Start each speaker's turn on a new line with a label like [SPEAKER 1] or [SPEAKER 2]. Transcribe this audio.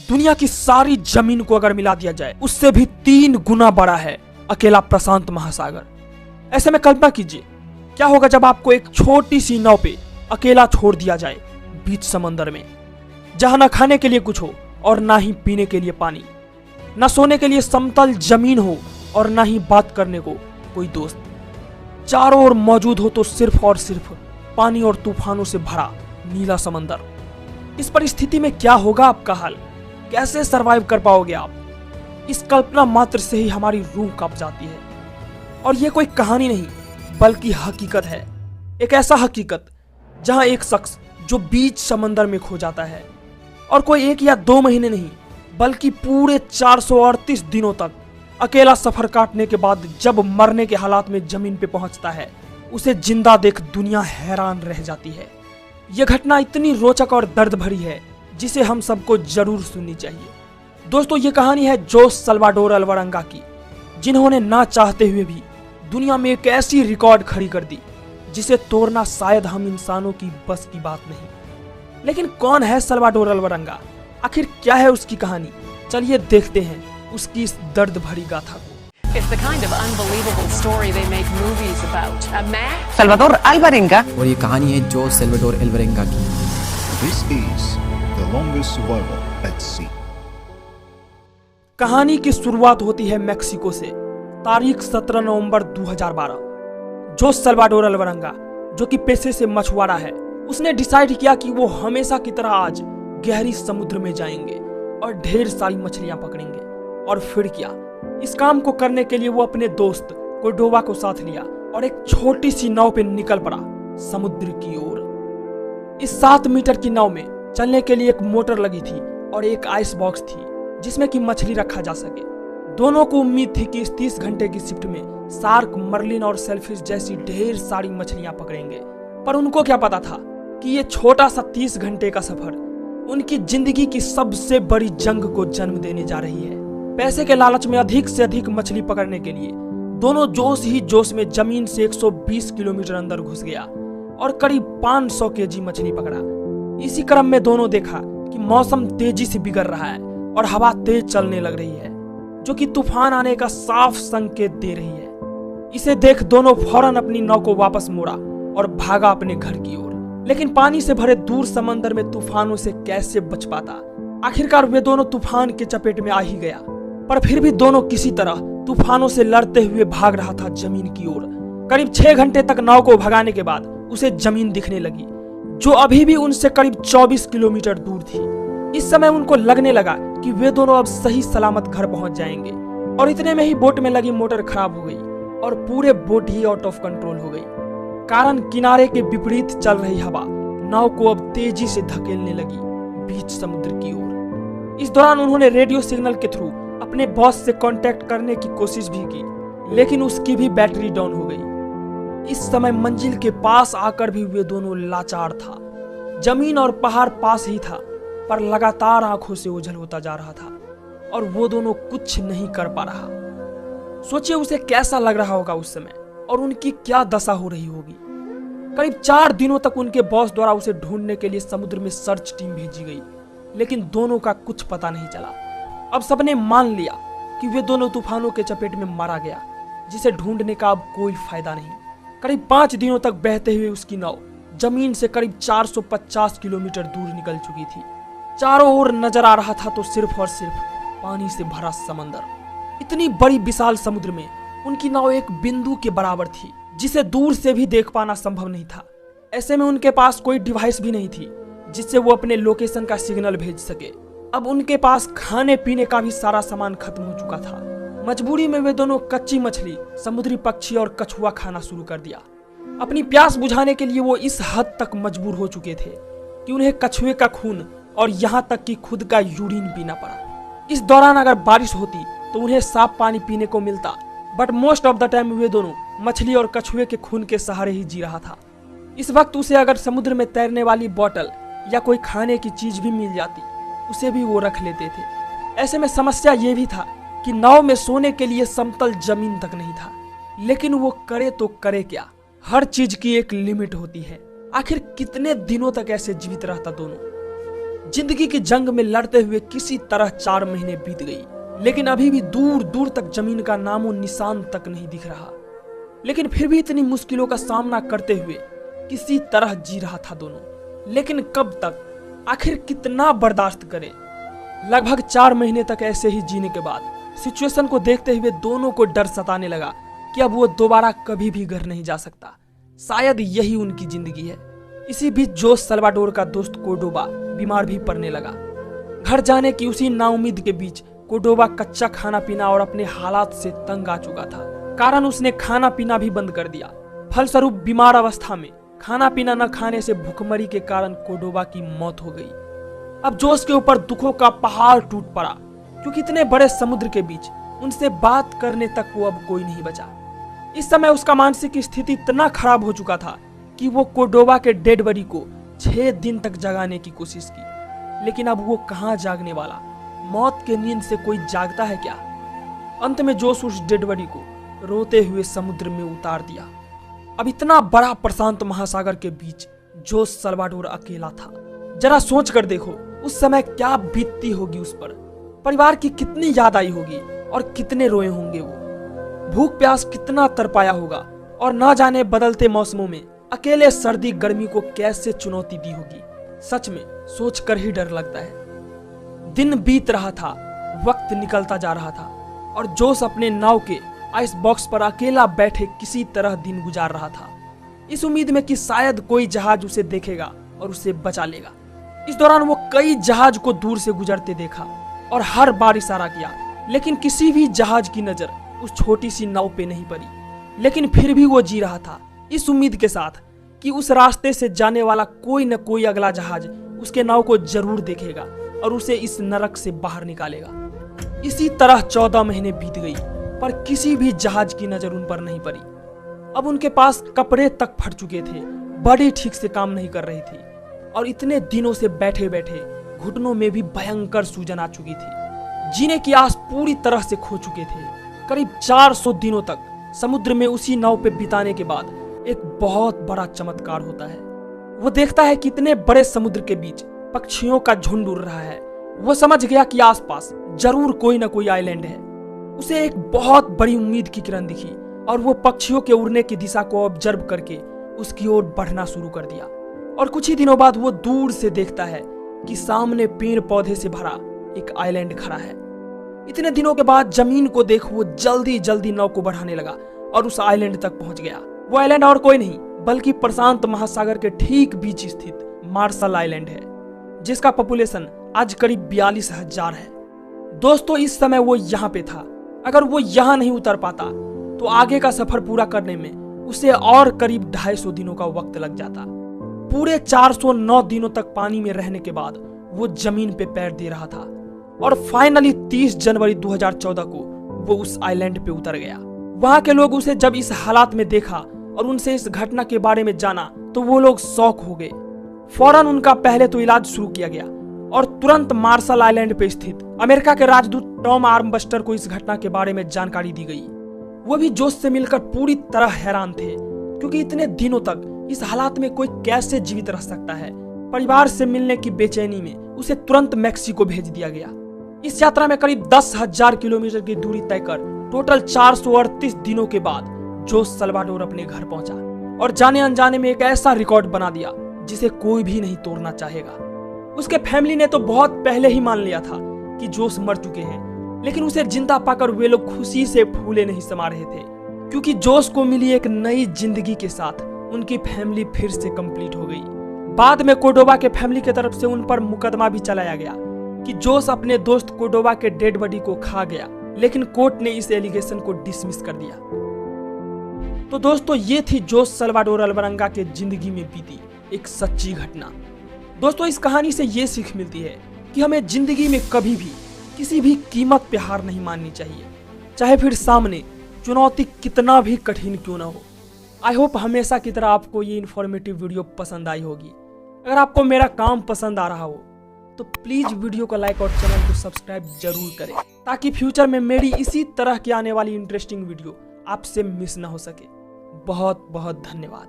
[SPEAKER 1] दुनिया की सारी जमीन को अगर मिला दिया जाए उससे भी 3 गुना बड़ा है अकेला प्रशांत महासागर। ऐसे में कल्पना कीजिए क्या होगा जब आपको एक छोटी सी नाव पे अकेला छोड़ दिया जाए बीच समंदर में, जहां न खाने के लिए कुछ हो और ना ही पीने के लिए पानी, न सोने के लिए समतल जमीन हो और ना ही बात करने को कोई दोस्त। चारों ओर मौजूद हो तो सिर्फ और सिर्फ पानी और तूफानों से भरा नीला समंदर। इस परिस्थिति में क्या होगा आपका हाल, कैसे सरवाइव कर पाओगे आप? इस कल्पना मात्र से ही हमारी रूह कांप जाती है। और ये कोई कहानी नहीं बल्कि हकीकत है, एक ऐसा हकीकत जहां एक शख्स जो बीच समंदर में खो जाता है और कोई 1 या 2 महीने नहीं बल्कि पूरे 438 दिनों तक अकेला सफर काटने के बाद जब मरने के हालात में जमीन पे पहुंचता है, उसे जिंदा देख दुनिया हैरान रह जाती है। यह घटना इतनी रोचक और दर्द भरी है जिसे हम सबको जरूर सुननी चाहिए। दोस्तों, ये कहानी है जोस सल्वाडोर अल्वारेंगा की, जिन्होंने ना चाहते हुए भी दुनिया में एक ऐसी रिकॉर्ड खड़ी कर दी जिसे तोड़ना शायद हम इंसानों की बस की बात नहीं। लेकिन कौन है सल्वाडोर अल्वारेंगा, आखिर क्या है उसकी कहानी? चलिए देखते हैं उसकी इस दर्द भरी गाथा को।
[SPEAKER 2] It's the kind of unbelievable story they make movies about. A man,
[SPEAKER 3] Salvador Alvarenga,
[SPEAKER 4] और ये कहानी है जो सल्वाडोर अल्वारेंगा की।
[SPEAKER 5] This is the longest survivor at sea.
[SPEAKER 1] कहानी की शुरुआत होती है मैक्सिको से, तारीख 17 नवंबर 2012। जोस सल्वाडोर अल्वारेंगा, जो कि पेशे से मछुआरा है, उसने डिसाइड किया कि वो हमेशा की तरह आज गहरी समुद्र में जाएंगे और ढेर सारी मछलियां पकड़ेंगे। और फिर क्या, इस काम को करने के लिए वो अपने दोस्त कोर्डोवा को साथ लिया और एक छोटी सी नाव पे निकल पड़ा समुद्र की ओर। इस 7 मीटर की नाव में चलने के लिए एक मोटर लगी थी और एक आइस बॉक्स थी जिसमें कि मछली रखा जा सके। दोनों को उम्मीद थी कि इस 30 घंटे की शिफ्ट में शार्क, मर्लिन और सेलफिश जैसी ढेर सारी मछलियां पकड़ेंगे। पर उनको क्या पता था कि ये छोटा सा 30 घंटे का सफर उनकी जिंदगी की सबसे बड़ी जंग को जन्म देने जा रही है। पैसे के लालच में अधिक से अधिक मछली पकड़ने के लिए दोनों जोश ही जोश में जमीन से 120 किलोमीटर अंदर घुस गया और करीब 500 केजी मछली पकड़ा। इसी क्रम में दोनों देखा कि मौसम तेजी से बिगड़ रहा है और हवा तेज चलने लग रही है, जो कि तूफान आने का साफ संकेत दे रही है। इसे देख दोनों फौरन अपनी नाव को वापस मोड़ा और भागा अपने घर की ओर। लेकिन पानी से भरे दूर समंदर में तूफानों से कैसे बच पाता? आखिरकार वे दोनों तूफान के चपेट में आ ही गया। पर फिर भी दोनों किसी तरह तूफानों से लड़ते हुए भाग रहा था जमीन की ओर। करीब 6 घंटे तक नाव को भगाने के बाद उसे जमीन दिखने लगी, जो अभी भी उनसे करीब 24 किलोमीटर दूर थी। इस समय उनको लगने लगा कि वे दोनों अब सही सलामत घर पहुंच जाएंगे। और इतने में ही बोट में लगी मोटर खराब हो गई और पूरे boat he out of control हो गई। कारण किनारे के विपरीत चल रही हवा नाव को अब तेजी से धकेलने लगी बीच समुद्र की ओर। इस दौरान उन्होंने रेडियो सिग्नल के थ्रू अपने बॉस से कांटेक्ट करने की कोशिश भी की, लेकिन उसकी भी बैटरी डाउन हो गई। इस समय मंजिल के पास आकर भी वे दोनों लाचार था। जमीन और पहाड़ पास ही था, पर लगातार आंखों से ओझल होता जा रहा था और वो दोनों कुछ नहीं कर पा रहा। सोचिए उसे कैसा लग रहा होगा उस समय और उनकी क्या दशा हो रही होगी। करीब 4 दिनों तक उनके बॉस द्वारा उसे ढूंढने के लिए समुद्र में सर्च टीम भेजी गई, लेकिन दोनों का कुछ पता नहीं चला। अब सबने मान लिया कि वे दोनों तूफानों के चपेट में मारा गया, जिसे ढूंढने का अब कोई फायदा नहीं। करीब 5 दिनों तक बहते हुए उसकी नाव जमीन से करीब 450 किलोमीटर दूर निकल चुकी थी। चारों ओर नजर आ रहा था तो सिर्फ और सिर्फ पानी से भरा समंदर। इतनी बड़ी विशाल समुद्र में उनकी नाव एक बिंदु के बराबर थी, जिसे दूर से भी देख पाना संभव नहीं था। ऐसे में उनके पास कोई डिवाइस भी नहीं थी जिससे वो अपने लोकेशन का सिग्नल भेज सके। अब उनके पास खाने पीने का भी सारा सामान खत्म हो चुका था। मजबूरी में वे दोनों कच्ची मछली, समुद्री पक्षी और कछुआ खाना शुरू कर दिया। अपनी प्यास बुझाने के लिए वो इस हद तक मजबूर हो चुके थे कि उन्हें कछुए का खून और यहाँ तक कि खुद का यूरिन पीना पड़ा। इस दौरान अगर बारिश होती तो उन्हें साफ पानी पीने को मिलता, but most of the time वे दोनों मछली और कछुए के खून के सहारे ही जी रहा था। इस वक्त उसे अगर समुद्र में तैरने वाली बोतल या कोई खाने की चीज भी मिल जाती, उसे भी वो रख लेते थे। ऐसे में समस्या ये भी था कि नाव में सोने के लिए समतल जमीन तक नहीं था। लेकिन वो करे तो करे क्या, हर चीज की एक लिमिट होती है। आखिर कितने दिनों तक ऐसे जीवित रहता दोनों? जिंदगी की जंग में लड़ते हुए किसी तरह 4 महीने बीत गई, लेकिन अभी भी दूर दूर तक जमीन का नामो निशान तक नहीं दिख रहा। लेकिन फिर भी इतनी मुश्किलों का सामना करते हुए किसी तरह जी रहा था दोनों। लेकिन कब तक, आखिर कितना बर्दाश्त करे। लगभग 4 महीने तक ऐसे ही जीने के बाद सिचुएशन को देखते हुए दोनों को डर सताने लगा कि अब वो दोबारा कभी भी घर नहीं जा सकता। शायद यही उनकी जिंदगी है। इसी बीच जोस सल्वाडोर का दोस्त कोर्डोबा बीमार भी पड़ने लगा। घर जाने की उसी नाउम्मीद के बीच कोर्डोबा कच्चा खाना पीना और अपने हालात से तंग आ चुका था, कारण उसने खाना पीना भी बंद कर दिया। फलस्वरूप बीमार अवस्था में खाना पीना न खाने से भूखमरी के कारण कोर्डोबा की मौत हो गई। अब जोस के ऊपर दुखों का पहाड़ टूट पड़ा, क्योंकि इतने बड़े समुद्र के बीच उनसे बात करने तक वो अब कोई नहीं बचा। इस समय उसका मानसिक स्थिति इतना खराब हो चुका था कि वो कोर्डोबा के डेड बॉडी को 6 दिन तक जगाने की कोशिश की, लेकिन अब वो कहाँ जागने वाला। मौत के नींद से कोई जागता है क्या। अंत में जोस उस डेड बॉडी को रोते हुए समुद्र में उतार दिया। अब इतना बड़ा प्रशांत महासागर के बीच जोस सल्वाडोर अकेला था। जरा सोच कर देखो उस समय क्या बीतती होगी उस पर। परिवार की कितनी याद आई होगी और कितने रोए होंगे वो। भूख प्यास कितना तरपाया होगा और ना जाने बदलते मौसमों में अकेले सर्दी गर्मी को कैसे चुनौती दी होगी। सच में सोचकर ही डर लगता है। दिन बीत रहा था, वक्त निकलता जा रहा था और जोस अपने नाव के आइस बॉक्स पर अकेला बैठे किसी तरह दिन गुजार रहा था, इस उम्मीद में कि शायद कोई जहाज उसे देखेगा और उसे बचा लेगा। इस दौरान वो कई जहाज को दूर से गुजरते देखा और हर बार इशारा किया, लेकिन किसी भी जहाज की नजर उस छोटी सी नाव पे नहीं पड़ी। लेकिन फिर भी वो जी रहा था इस उम्मीद के साथ कि उस रास्ते से जाने वाला कोई न कोई अगला जहाज उसके नाव को जरूर देखेगा और उसे इस नरक से बाहर निकालेगा। इसी तरह 14 महीने बीत गई, पर किसी भी जहाज की नजर उन पर नहीं पड़ी। अब उनके पास कपड़े तक फट चुके थे, बड़ी ठीक से काम नहीं कर रही थी और इतने दिनों से बैठे बैठे घुटनों में भी भयंकर सूजन आ चुकी थी। जीने की आस पूरी तरह से खो चुके थे। करीब 400 दिनों तक समुद्र में उसी नाव पे बिताने के बाद एक बहुत बड़ा चमत्कार होता है। वो देखता है कि इतने बड़े समुद्र के बीच पक्षियों का झुंड उड़ रहा है। वो समझ गया कि आसपास जरूर कोई ना कोई आइलैंड है। उसे एक बहुत बड़ी उम्मीद की किरण दिखी और वो पक्षियों के उड़ने की दिशा को ऑब्जर्व करके उसकी ओर बढ़ना शुरू कर दिया। और कुछ ही दिनों बाद वो दूर से देखता है कि सामने पेड़ पौधे से भरा एक आइलैंड खड़ा है। इतने दिनों के बाद जमीन को देख वो जल्दी जल्दी नाव को बढ़ाने लगा और उस आइलैंड तक पहुंच गया। वो आइलैंड और कोई नहीं बल्कि प्रशांत महासागर के ठीक बीच स्थित मार्शल आइलैंड है, जिसका पॉपुलेशन आज करीब 42,000 है। दोस्तों, इस समय वो यहाँ पे था। अगर वो यहाँ नहीं उतर पाता तो आगे का सफर पूरा करने में उसे और करीब 250 दिनों का वक्त लग जाता। पूरे 409 दिनों तक पानी में रहने के बाद वो जमीन पे पैर दे रहा था और फाइनली 30 जनवरी 2014 को वो उस आइलैंड पे उतर गया। वहां के लोग उसे जब इस हालात में देखा और उनसे इस घटना के बारे में जाना तो वो लोग शॉक हो गए। फौरन उनका पहले तो इलाज शुरू किया गया और तुरंत मार्शल आइलैंड पे स्थित अमेरिका के राजदूत टॉम आर्मबस्टर को इस घटना के बारे में जानकारी दी गई। वो भी जोश से मिलकर पूरी तरह हैरान थे, क्योंकि इतने दिनों तक इस हालात में कोई कैसे जीवित रह सकता है। परिवार से मिलने की बेचैनी में उसे तुरंत मैक्सिको भेज दिया गया। इस यात्रा में करीब 10,000 किलोमीटर की दूरी तय कर टोटल 438 दिनों के बाद जोस सल्वाडोर अपने घर पहुंचा और जाने अनजाने में एक ऐसा रिकॉर्ड बना दिया जिसे कोई भी नहीं तोड़ना चाहेगा। उसके फैमिली ने तो बहुत पहले ही मान लिया था कि जोस मर चुके हैं, लेकिन उसे जिंदा पाकर वे लोग खुशी से फूले नहीं समा रहे थे, क्योंकि जोस को मिली एक नई जिंदगी के साथ उनकी फैमिली फिर से कंप्लीट हो गई। बाद में कोर्डोबा के फैमिली की तरफ से उन पर मुकदमा भी चलाया गया कि जोस अपने दोस्त कोर्डोबा के डेड बॉडी को खा गया, लेकिन कोर्ट ने इस एलिगेशन को डिसमिस कर दिया। तो दोस्तों, ये थी जोस सल्वाडोर अल्वरंगा के जिंदगी में बीती एक सच्ची घटना। दोस्तों, इस कहानी से ये सीख मिलती है कि हमें जिंदगी में कभी भी किसी भी कीमत पे हार नहीं माननी चाहिए, चाहे फिर सामने चुनौती कितना भी कठिन क्यों ना हो। आई होप हमेशा की तरह आपको ये इन्फॉर्मेटिव वीडियो पसंद आई होगी। अगर आपको मेरा काम पसंद आ रहा हो तो प्लीज वीडियो को लाइक और चैनल को सब्सक्राइब जरूर करें, ताकि फ्यूचर में मेरी इसी तरह की आने वाली इंटरेस्टिंग वीडियो आपसे मिस ना हो सके। बहुत बहुत धन्यवाद।